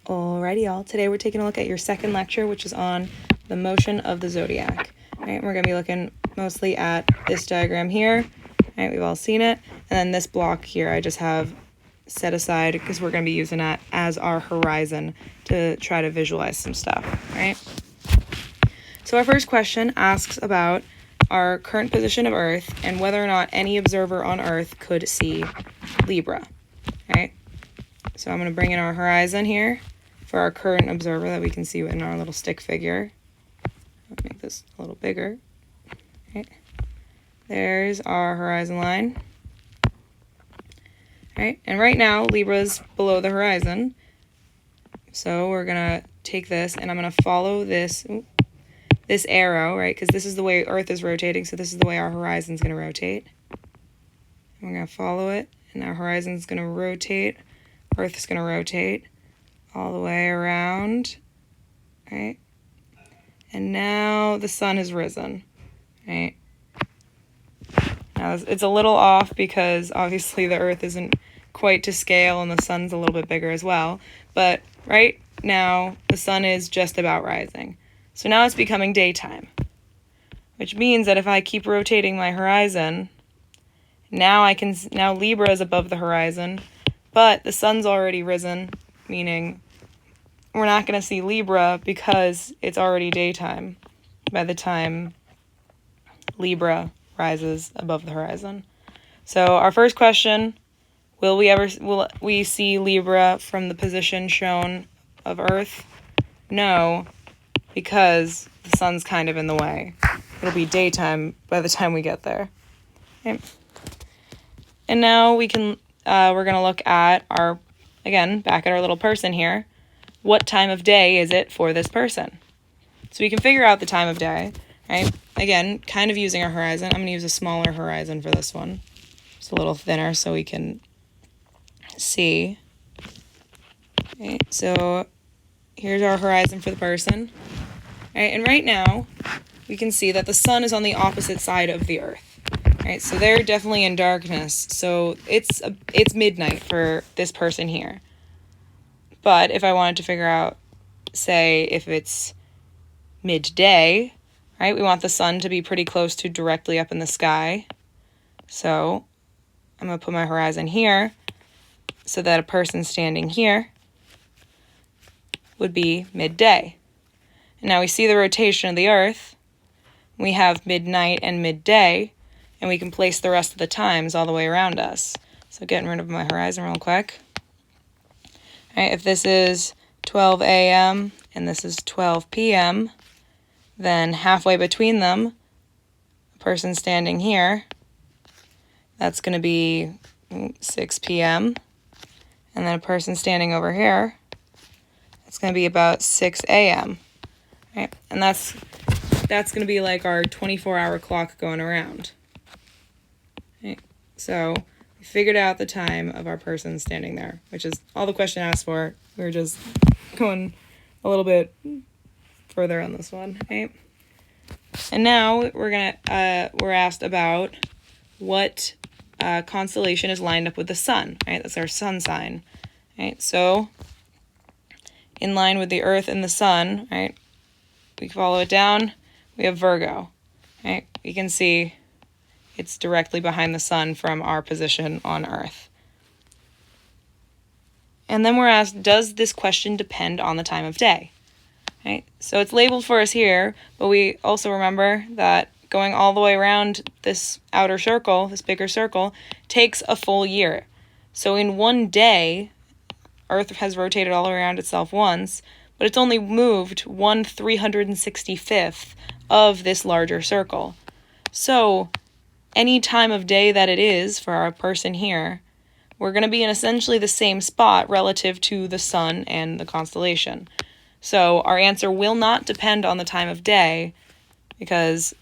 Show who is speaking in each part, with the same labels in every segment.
Speaker 1: Alrighty, y'all. Today we're taking a look at your second lecture, which is on the motion of the zodiac. All right, we're going to be looking mostly at this diagram here. All right, we've all seen it. And then this block here I just have set aside because we're going to be using that as our horizon to try to visualize some stuff. All right. So our first question asks about our current position of Earth and whether or not any observer on Earth could see Libra. All right. So I'm going to bring in our horizon here for our current observer that we can see in our little stick figure. I'll make this a little bigger. Okay. There's our horizon line. All right, and right now Libra's below the horizon. So we're going to take this and I'm going to follow this arrow, right? Because this is the way Earth is rotating, so this is the way our horizon's going to rotate. And we're going to follow it, and our horizon's going to rotate. Earth's going to rotate all the way around, right? And now the sun has risen, right? Now it's a little off because obviously the Earth isn't quite to scale and the sun's a little bit bigger as well. But right now the sun is just about rising. So now it's becoming daytime, which means that if I keep rotating my horizon, now Libra is above the horizon, but the sun's already risen, meaning we're not going to see Libra because it's already daytime by the time Libra rises above the horizon. So our first question, will we see Libra from the position shown of Earth? No, because the sun's kind of in the way. It'll be daytime by the time we get there. Okay. And now we're going to look at back at our little person here. What time of day is it for this person? So we can figure out the time of day, right? Again, kind of using our horizon. I'm going to use a smaller horizon for this one. Just a little thinner so we can see. Okay, so here's our horizon for the person. Right, and right now, we can see that the sun is on the opposite side of the Earth. Right, so they're definitely in darkness. So it's midnight for this person here. But if I wanted to figure out, say, if it's midday, right, we want the sun to be pretty close to directly up in the sky. So I'm going to put my horizon here so that a person standing here would be midday. And now we see the rotation of the Earth. We have midnight and midday, and we can place the rest of the times all the way around us. So getting rid of my horizon real quick. All right, if this is 12 a.m. and this is 12 p.m., then halfway between them, a person standing here, that's going to be 6 p.m. And then a person standing over here, it's going to be about 6 a.m. Right? And that's going to be like our 24-hour clock going around. Right? So we figured out the time of our person standing there, which is all the question asked for. We were just going a little bit further on this one, right? And now we're asked about what constellation is lined up with the sun, right? That's our sun sign, right? So in line with the Earth and the sun, right? We follow it down. We have Virgo, right? You can see it's directly behind the sun from our position on Earth. And then we're asked, does this question depend on the time of day? Right? So it's labeled for us here, but we also remember that going all the way around this outer circle, this bigger circle, takes a full year. So in one day, Earth has rotated all around itself once, but it's only moved 1/365th of this larger circle. So any time of day that it is for our person here, we're going to be in essentially the same spot relative to the sun and the constellation. So our answer will not depend on the time of day because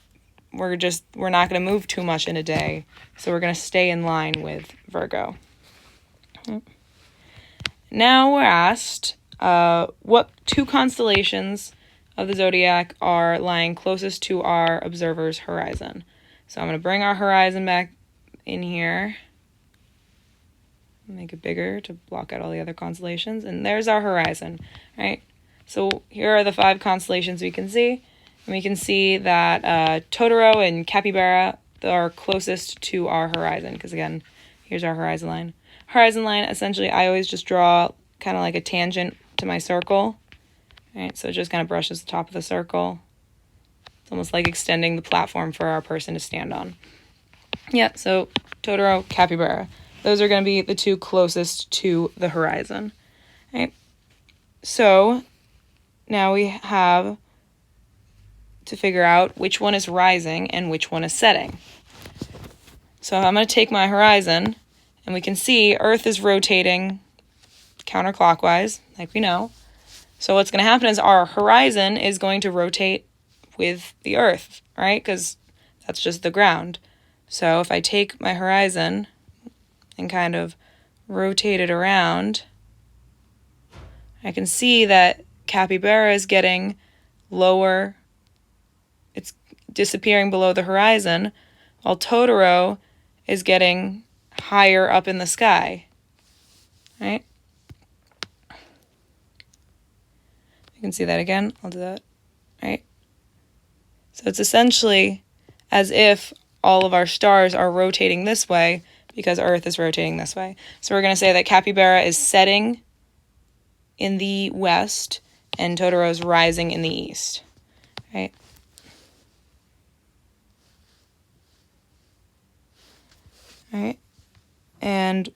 Speaker 1: we're not going to move too much in a day. So we're going to stay in line with Virgo. Now we're asked what two constellations of the zodiac are lying closest to our observer's horizon. So I'm going to bring our horizon back in here. Make it bigger to block out all the other constellations. And there's our horizon, right? So here are the 5 constellations we can see. And we can see that Totoro and Capybara are closest to our horizon, because again, here's our horizon line. Horizon line, essentially, I always just draw kind of like a tangent to my circle. Right, so it just kind of brushes the top of the circle. It's almost like extending the platform for our person to stand on. Yeah, so Totoro, Capybara. Those are going to be the 2 closest to the horizon. Right? So now we have to figure out which one is rising and which one is setting. So I'm going to take my horizon, and we can see Earth is rotating counterclockwise, like we know. So what's going to happen is our horizon is going to rotate with the Earth, right? Because that's just the ground. So if I take my horizon and kind of rotate it around, I can see that Capybara is getting lower. It's disappearing below the horizon, while Totoro is getting higher up in the sky, right? You can see that again. I'll do that, right? So it's essentially as if all of our stars are rotating this way because Earth is rotating this way. So we're going to say that Capybara is setting in the west and Totoro is rising in the east, right? All right. And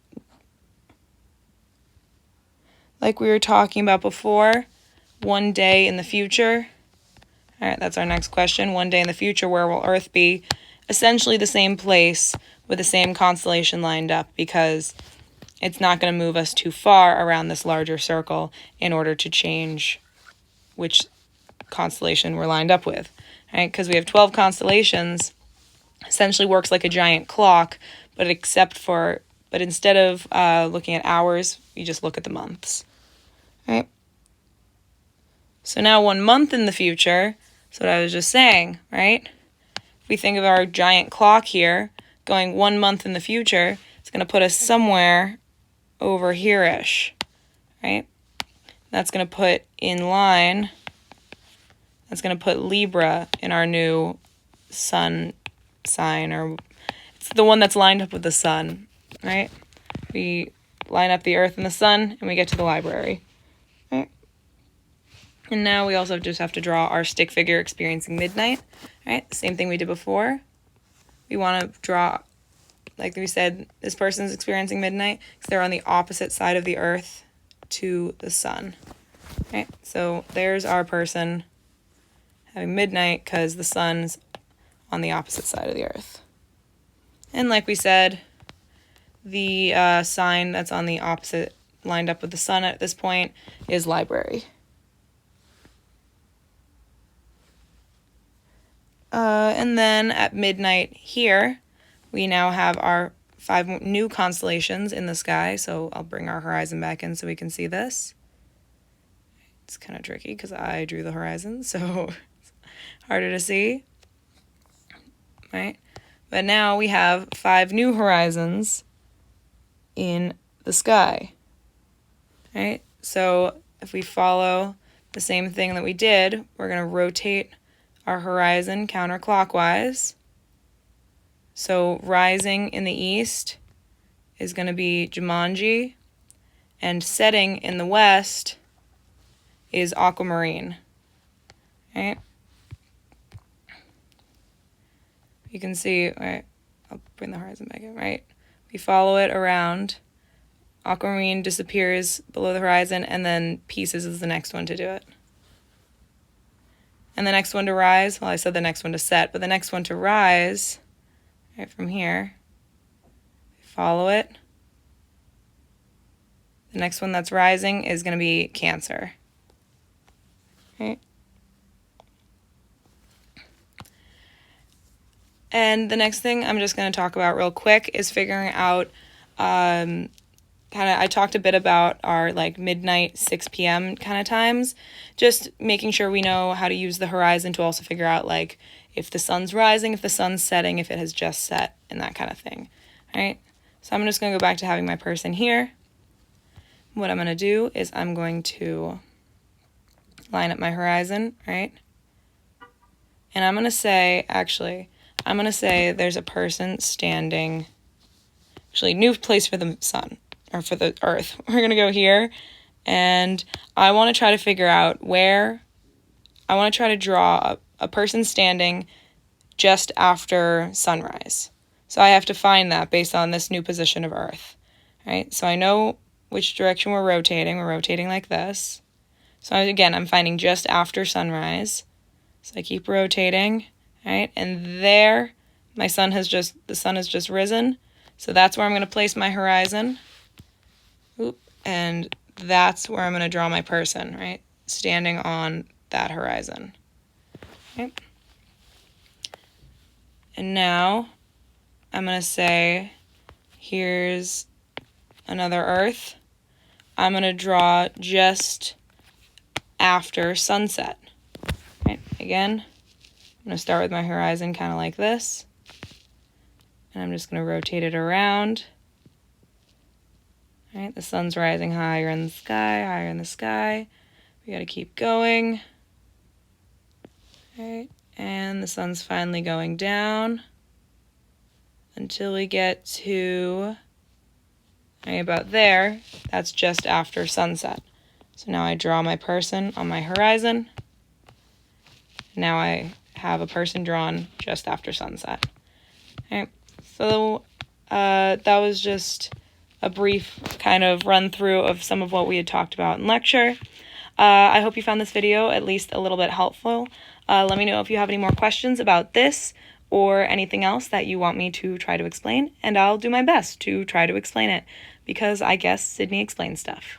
Speaker 1: like we were talking about before, one day in the future. All right, that's our next question. One day in the future, where will Earth be? Essentially the same place with the same constellation lined up, because it's not going to move us too far around this larger circle in order to change which constellation we're lined up with. All right, because we have 12 constellations, essentially works like a giant clock, but instead of looking at hours, you just look at the months. All right. So now 1 month in the future, that's what I was just saying, right? If we think of our giant clock here, going 1 month in the future, it's going to put us somewhere over here-ish, right? That's going to put in line, that's going to put Libra in our new sun sign, or it's the one that's lined up with the sun, right? We line up the Earth and the sun, and we get to the library. Right? And now we also just have to draw our stick figure experiencing midnight. Right? Same thing we did before. We want to draw, like we said, this person's experiencing midnight because they're on the opposite side of the Earth to the sun. Right? So there's our person having midnight because the sun's on the opposite side of the Earth. And like we said, the sign that's on the opposite, lined up with the sun at this point, is library. And then at midnight here, we now have our 5 new constellations in the sky. So I'll bring our horizon back in so we can see this. It's kind of tricky because I drew the horizon, so it's harder to see. Right? But now we have 5 new horizons in the sky. Right? So if we follow the same thing that we did, we're going to rotate our horizon counterclockwise. So rising in the east is going to be Jumanji, and setting in the west is Aquamarine. Right? You can see, right, I'll bring the horizon back in, right? We follow it around. Aquamarine disappears below the horizon, and then Pieces is the next one to do it. And the next one to rise, well, I said the next one to set, but the next one to rise, right from here, follow it. The next one that's rising is going to be Cancer. Right? And the next thing I'm just going to talk about real quick is figuring out, I talked a bit about our like midnight, 6 p.m. kind of times, just making sure we know how to use the horizon to also figure out like if the sun's rising, if the sun's setting, if it has just set, and that kind of thing, right? So I'm just going to go back to having my person here. What I'm going to do is I'm going to line up my horizon, right? And I'm going to say, actually, I'm going to say there's a person standing, actually, new place for the sun, or for the earth. We're going to go here, and I want to try to figure out where, I want to try to draw a person standing just after sunrise. So I have to find that based on this new position of earth, right? So I know which direction we're rotating. We're rotating like this. So again, I'm finding just after sunrise. So I keep rotating, right? And there, the sun has just risen. So that's where I'm going to place my horizon. Oop, and that's where I'm going to draw my person, right? Standing on that horizon. Okay. And now I'm going to say, here's another Earth. I'm going to draw just after sunset. Right? Again, I'm going to start with my horizon kind of like this. And I'm just going to rotate it around. All right, the sun's rising higher in the sky, higher in the sky. We got to keep going. All right, and the sun's finally going down until we get to right about there. That's just after sunset. So now I draw my person on my horizon. Now I have a person drawn just after sunset. All right, so that was just a brief kind of run through of some of what we had talked about in lecture. I hope you found this video at least a little bit helpful. Let me know if you have any more questions about this or anything else that you want me to try to explain, and I'll do my best to try to explain it, because I guess Sydney explains stuff.